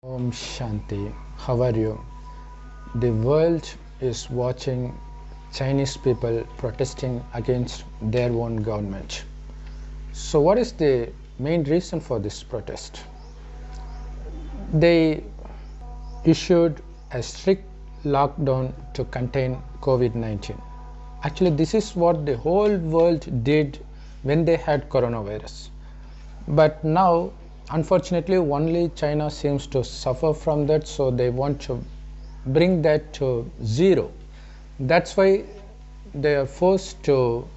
Om Shanti, how are you? The world is watching Chinese people protesting against their own government. So, what is the main reason for this protest? They issued a strict lockdown to contain COVID 19. Actually, this is what the whole world did when they had coronavirus. But now, unfortunately, only China seems to suffer from that, so they want to bring that to zero. That's why they are forced to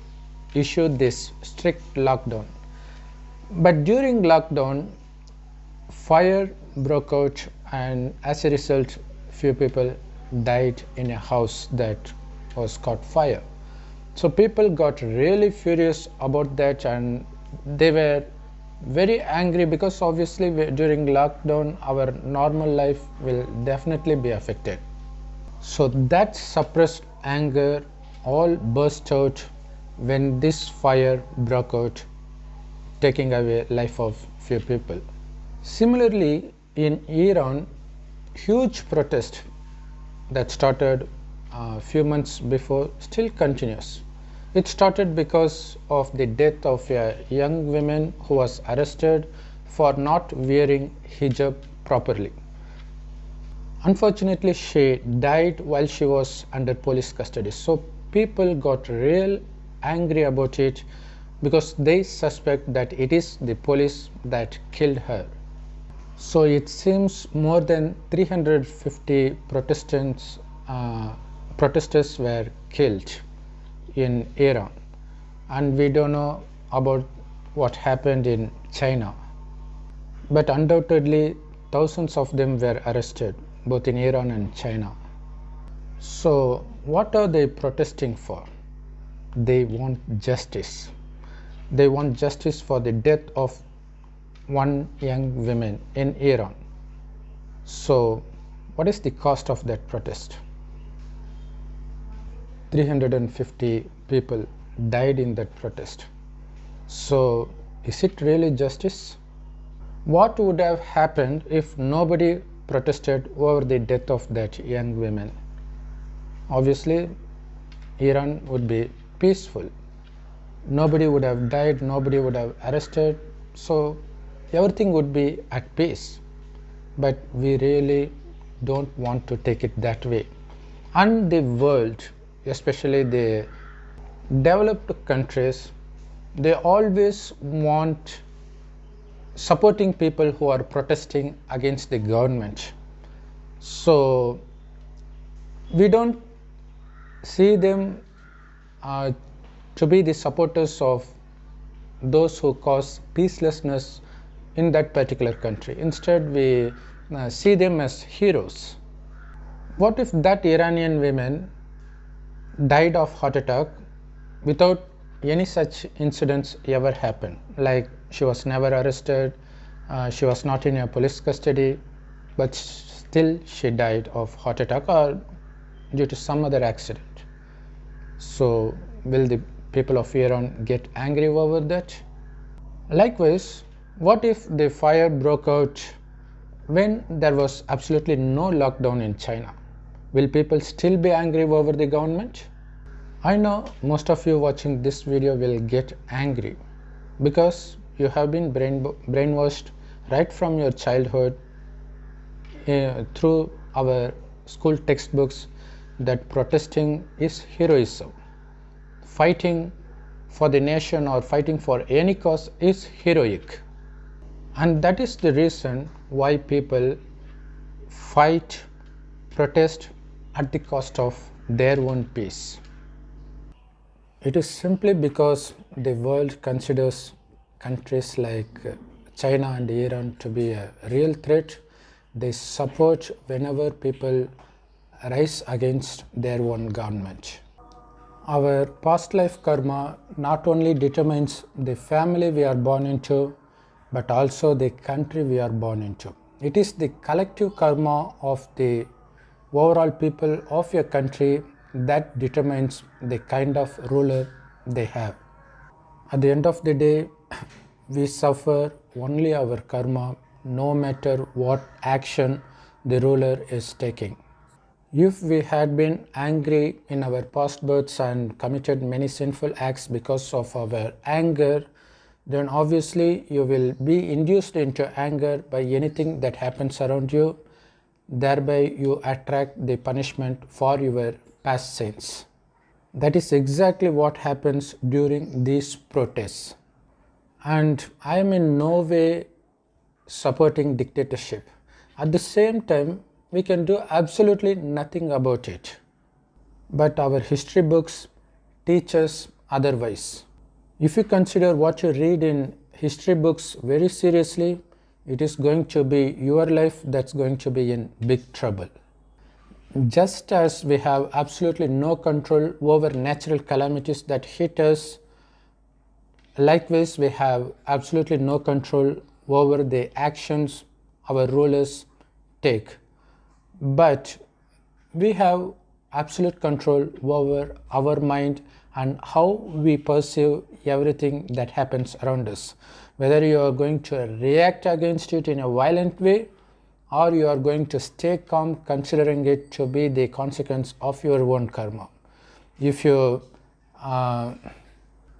issue this strict lockdown. But during lockdown, fire broke out, and as a result, few people died in a house that was caught fire. So people got really furious about that, and they were very angry because obviously during lockdown our normal life will definitely be affected. So that suppressed anger all burst out when this fire broke out, taking away life of few people. Similarly, in Iran, huge protest that started a few months before still continues. It started because of the death of a young woman who was arrested for not wearing hijab properly. Unfortunately, she died while she was under police custody. So people got real angry about it because they suspect that it is the police that killed her. So it seems more than 350 protesters were killed in Iran, and we don't know about what happened in China, but undoubtedly thousands of them were arrested both in Iran and China. So what are they protesting for? They want justice. They want justice for the death of one young woman in Iran. So what is the cost of that protest? 350 people died in that protest. So is it really justice? What would have happened if nobody protested over the death of that young woman? Obviously, Iran would be peaceful. Nobody would have died, nobody would have arrested, so everything would be at peace. But we really don't want to take it that way. And the world, especially the developed countries, they always want supporting people who are protesting against the government. So we don't see them to be the supporters of those who cause peacelessness in that particular country. Instead, we see them as heroes. What if that Iranian woman died of heart attack without any such incidents ever happened? Like she was never arrested, she was not in a police custody, but still she died of heart attack or due to some other accident. So will the people of Iran get angry over that? Likewise, what if the fire broke out when there was absolutely no lockdown in China? Will people still be angry over the government? I know most of you watching this video will get angry because you have been brainwashed right from your childhood through our school textbooks that protesting is heroism. Fighting for the nation or fighting for any cause is heroic. And that is the reason why people fight, protest at the cost of their own peace. It is simply because the world considers countries like China and Iran to be a real threat. They support whenever people rise against their own government. Our past life karma not only determines the family we are born into, but also the country we are born into. It is the collective karma of the overall people of your country that determines the kind of ruler they have. At the end of the day, we suffer only our karma no matter what action the ruler is taking. If we had been angry in our past births and committed many sinful acts because of our anger, then obviously you will be induced into anger by anything that happens around you. Thereby you attract the punishment for your past sins. That is exactly what happens during these protests. And I am in no way supporting dictatorship. At the same time, we can do absolutely nothing about it. But our history books teach us otherwise. If you consider what you read in history books very seriously, it is going to be your life that's going to be in big trouble. Just as we have absolutely no control over natural calamities that hit us, likewise we have absolutely no control over the actions our rulers take. But we have absolute control over our mind and how we perceive everything that happens around us. Whether you are going to react against it in a violent way, or you are going to stay calm considering it to be the consequence of your own karma. If you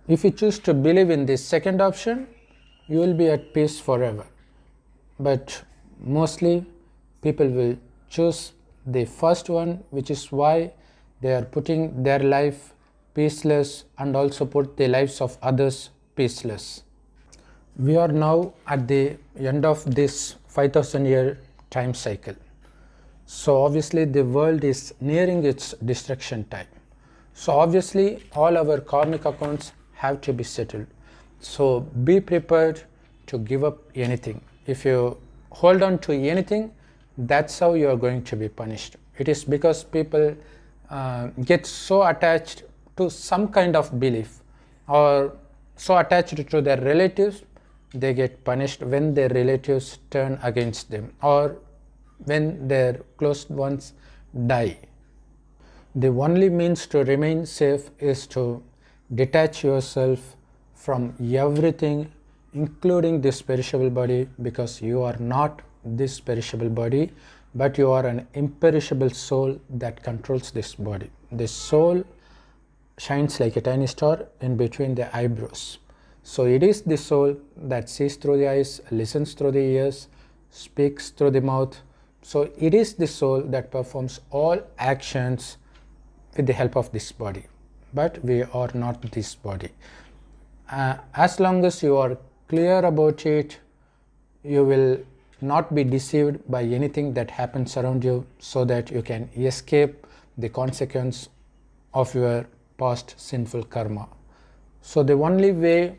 choose to believe in this second option, you will be at peace forever. But mostly people will choose the first one, which is why they are putting their life peaceless and also put the lives of others peaceless. We are now at the end of this 5,000-year time cycle. So obviously the world is nearing its destruction time. So obviously all our karmic accounts have to be settled. So be prepared to give up anything. If you hold on to anything, that's how you are going to be punished. It is because people get so attached to some kind of belief or so attached to their relatives, they get punished when their relatives turn against them or when their close ones die. The only means to remain safe is to detach yourself from everything, including this perishable body, because you are not this perishable body, but you are an imperishable soul that controls this body. This soul shines like a tiny star in between the eyebrows. So it is the soul that sees through the eyes, listens through the ears, speaks through the mouth. So it is the soul that performs all actions with the help of this body. But we are not this body. As long as you are clear about it, you will not be deceived by anything that happens around you, so that you can escape the consequence of your past sinful karma. So the only way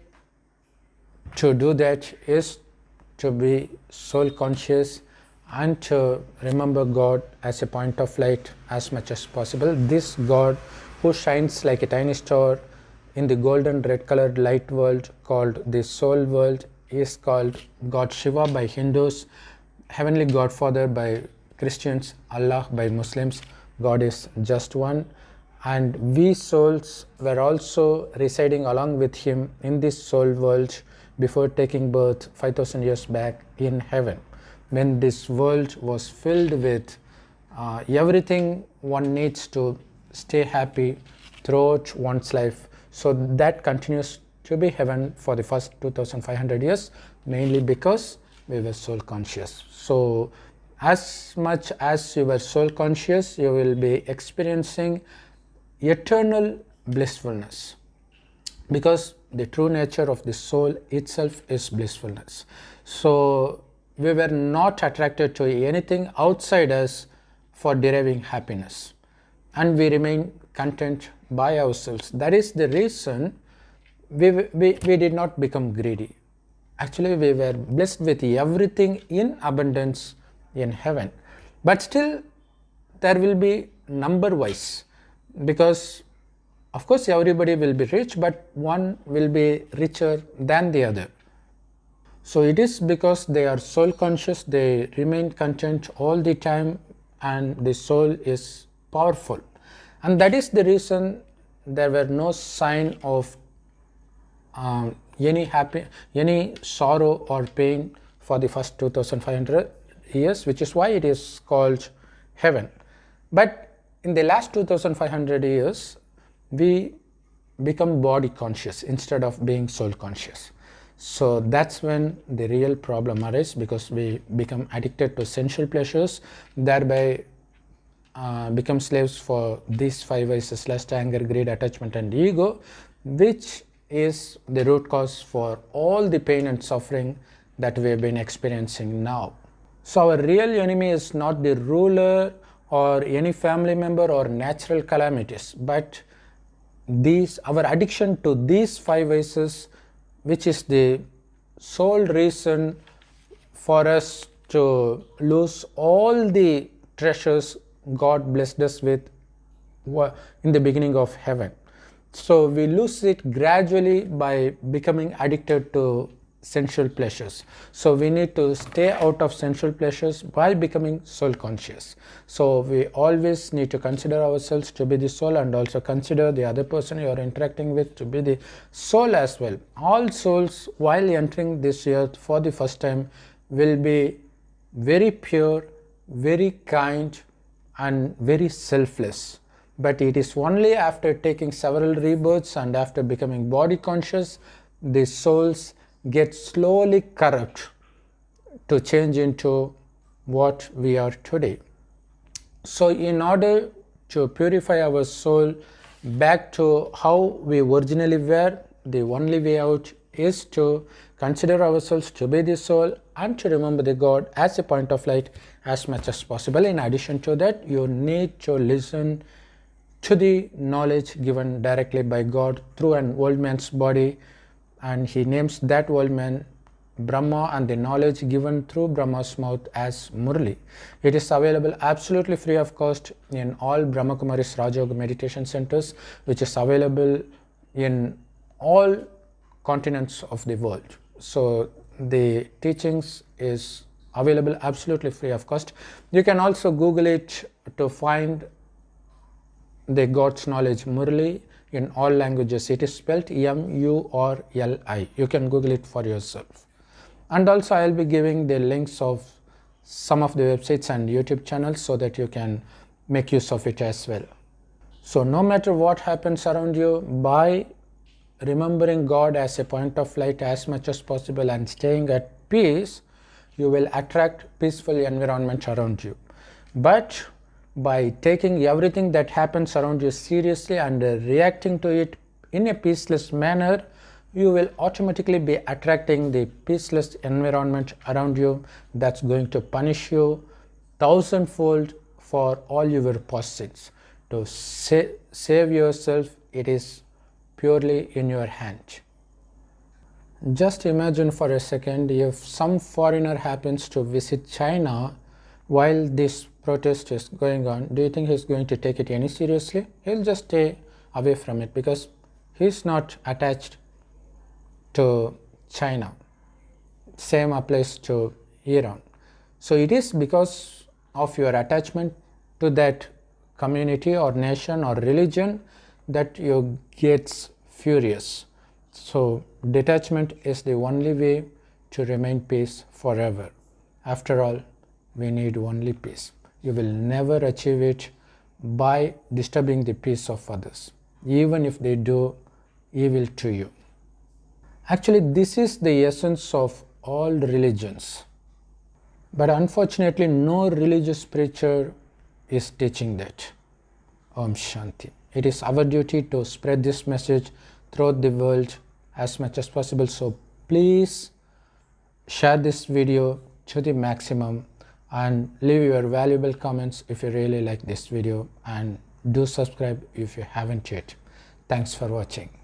to do that is to be soul conscious and to remember God as a point of light as much as possible. This God who shines like a tiny star in the golden red colored light world called the soul world is called God Shiva by Hindus, Heavenly Godfather by Christians, Allah by Muslims. God is just one, and we souls were also residing along with him in this soul world before taking birth 5,000 years back in heaven, when this world was filled with everything one needs to stay happy throughout one's life. So that continues to be heaven for the first 2,500 years, mainly because we were soul conscious. So as much as you were soul conscious, you will be experiencing eternal blissfulness, because the true nature of the soul itself is blissfulness. So we were not attracted to anything outside us for deriving happiness, and we remain content by ourselves. That is the reason we did not become greedy. Actually, we were blessed with everything in abundance in heaven, but still there will be number wise, because of course everybody will be rich, but one will be richer than the other. So it is because they are soul conscious, they remain content all the time, and the soul is powerful. And that is the reason there were no sign of any sorrow or pain for the first 2500 years, which is why it is called heaven. But in the last 2500 years, we become body conscious instead of being soul conscious. So that's when the real problem arises, because we become addicted to sensual pleasures, thereby become slaves for these 5 vices: lust, anger, greed, attachment and ego, which is the root cause for all the pain and suffering that we have been experiencing now. So our real enemy is not the ruler or any family member or natural calamities, but our addiction to these 5 vices, which is the sole reason for us to lose all the treasures God blessed us with in the beginning of heaven. So we lose it gradually by becoming addicted to sensual pleasures. So we need to stay out of sensual pleasures by becoming soul conscious. So we always need to consider ourselves to be the soul, and also consider the other person you are interacting with to be the soul as well. All souls, while entering this earth for the first time, will be very pure, very kind and very selfless. But it is only after taking several rebirths and after becoming body conscious, the souls get slowly corrupt to change into what we are today. So in order to purify our soul back to how we originally were, the only way out is to consider ourselves to be the soul and to remember the God as a point of light as much as possible. In addition to that, you need to listen to the knowledge given directly by God through an old man's body, and he names that old man Brahma, and the knowledge given through Brahma's mouth as Murli. It is available absolutely free of cost in all Brahma Kumaris Raja Yoga meditation centers, which is available in all continents of the world. So the teachings is available absolutely free of cost. You can also Google it to find the God's knowledge Murli in all languages. It is spelled M-U-R-L-I. You can Google it for yourself. And also I will be giving the links of some of the websites and YouTube channels so that you can make use of it as well. So no matter what happens around you, by remembering God as a point of light as much as possible and staying at peace, you will attract peaceful environment around you. But by taking everything that happens around you seriously and reacting to it in a peaceless manner, you will automatically be attracting the peaceless environment around you that's going to punish you thousandfold for all your past sins. To save yourself, it is purely in your hand. Just imagine for a second, if some foreigner happens to visit China while this protest is going on, do you think he's going to take it any seriously? He'll just stay away from it because he's not attached to China. Same applies to Iran. So it is because of your attachment to that community or nation or religion that you get furious. So detachment is the only way to remain peace forever. After all, we need only peace. You will never achieve it by disturbing the peace of others, even if they do evil to you. Actually, this is the essence of all religions. But unfortunately, no religious preacher is teaching that. Om Shanti. It is our duty to spread this message throughout the world as much as possible. So please share this video to the maximum and leave your valuable comments if you really like this video, and do subscribe if you haven't yet. Thanks for watching.